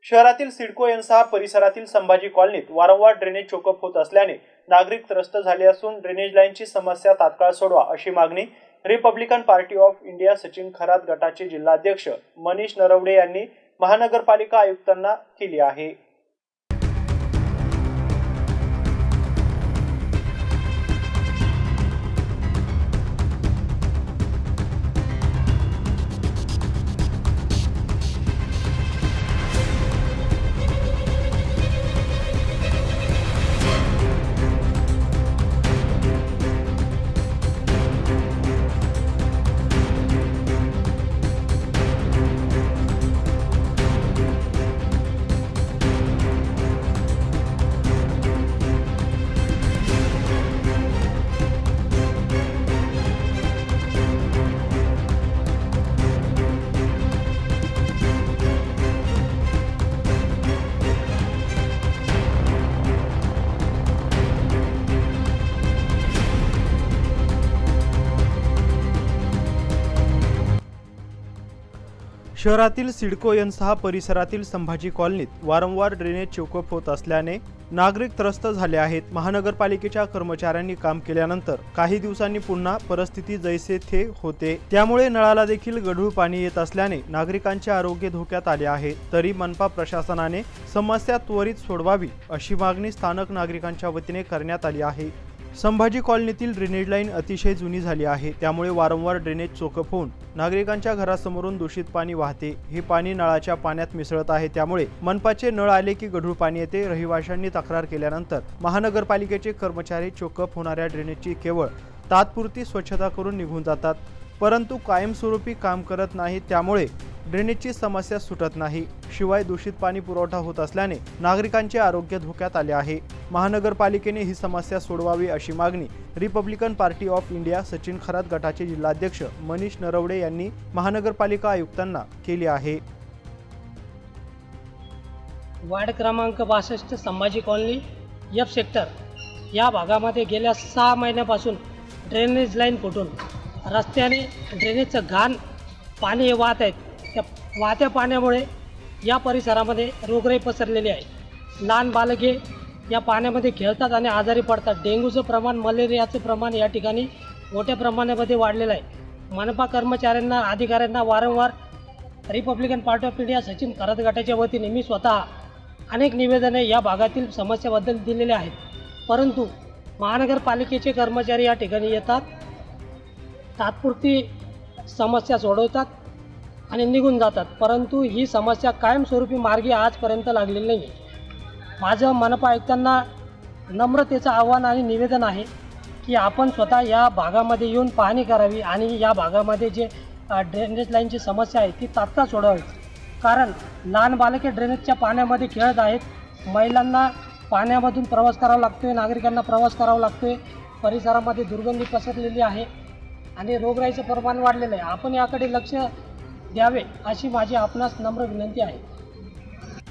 शहरातील सिडको एन6 परिसरातील संभाजी कॉलनीत वारंवार ड्रेनेज चोकअप होत असल्याने नागरिक त्रस्त झाले असून ड्रेनेज लाईनची समस्या तात्काळ सोडवा अशी मागणी Republican party of India Sachin Kharat गटाचे जिल्हाध्यक्ष मनीष नरवडे यांनी महानगरपालिका आयुक्तांना केली आहे। शहरातील सिडको एन6 परिसरातील संभाजी कॉलनीत वारंवार ड्रेनेज चोकअप होत असल्याने नागरिक त्रस्त झाले आहेत। महानगरपालिकेच्या कर्मचाऱ्यांनी काम केल्यानंतर काही दिवसांनी पुन्हा परिस्थिती जैसे थे होते, त्यामुळे नळाला देखील गढूळ पाणी येत असल्याने नागरिकांचे आरोग्य धोक्यात आले आहे। तरी मनपा प्रशासनाने समस्या त्वरित सोडवावी अशी मागणी स्थानिक नागरिकांच्या वतीने करण्यात आली आहे। संभाजी कॉलनीतील ड्रेनेज लाईन अतिशय जुनी झाली आहे, त्यामुळे वारंवार ड्रेनेज चोकअप होऊन नागरिकांच्या घरासमोरून दूषित पाणी वाहते। हे पाणी नळाच्या पाण्यात मिसळत आहे, त्यामुळे मनपाचे नळ आले की गढूळ पाणी येते। रहिवाशांनी तक्रार केल्यानंतर महानगरपालिकेचे कर्मचारी चोकअप होणाऱ्या ड्रेनेजची केवळ तात्पुरती स्वच्छता करून निघून जातात, परंतु कायमस्वरूपी काम करत नाही, त्यामुळे ड्रेनेजची समस्या सुटत नाही। शिवाय दूषित पाणी पुरवठा होत असल्याने नागरिकांचे आरोग्य धोक्यात आले आहे। महानगरपालिकेने ही समस्या सोडवावी अशी मागणी Republican party of India Sachin Kharat गटाचे जिल्हाध्यक्ष मनीष नरवडे यांनी महानगरपालिका आयुक्तांना केली आहे। वार्ड क्रमांक 62 संभाजी कॉलनी एफ सेक्टर या भागामध्ये गेल्या 6 महिन्यापासून ड्रेनेज लाईन फुटून रस्त्याने ड्रेनेजचं घाण पाणी वाहत आहेत। त्या वाहत्या पाण्यामुळे या परिसरामध्ये रोगराई पसरलेली आहे। लहान बालके या पाण्यामध्ये खेळतात आणि आजारी पडतात। डेंग्यूचं प्रमाण, मलेरियाचं प्रमाण या ठिकाणी मोठ्या प्रमाणामध्ये वाढलेलं आहे। मनपा कर्मचाऱ्यांना, अधिकाऱ्यांना वारंवार Republican party of India Sachin Kharat गटाच्या वतीने मी स्वतः अनेक निवेदने या भागातील समस्याबद्दल दिलेले आहेत, परंतु महानगरपालिकेचे कर्मचारी या ठिकाणी येतात, तात्पुरती समस्या सोडवतात आणि निघून जातात, परंतु ही समस्या कायमस्वरूपी मार्गी आजपर्यंत लागलेली नाही। माझं मनपा आयुक्तांना नम्रतेचं आव्हान आणि निवेदन आहे की आपण स्वतः या भागामध्ये येऊन पाहणी करावी आणि या भागामध्ये जे ड्रेनेज लाईनची समस्या आहे ती तात्काळ सोडवावी। कारण लहान बालके ड्रेनेजच्या पाण्यामध्ये खेळत आहेत, महिलांना पाण्यामधून प्रवास करावा लागतोय, नागरिकांना प्रवास करावा लागतोय, परिसरामध्ये दुर्गंधी पसरलेली आहे आणि रोगराईचं प्रमाण वाढलेलं आहे। आपण याकडे लक्ष द्यावे अशी माझी आपणास नम्र विनंती आहे।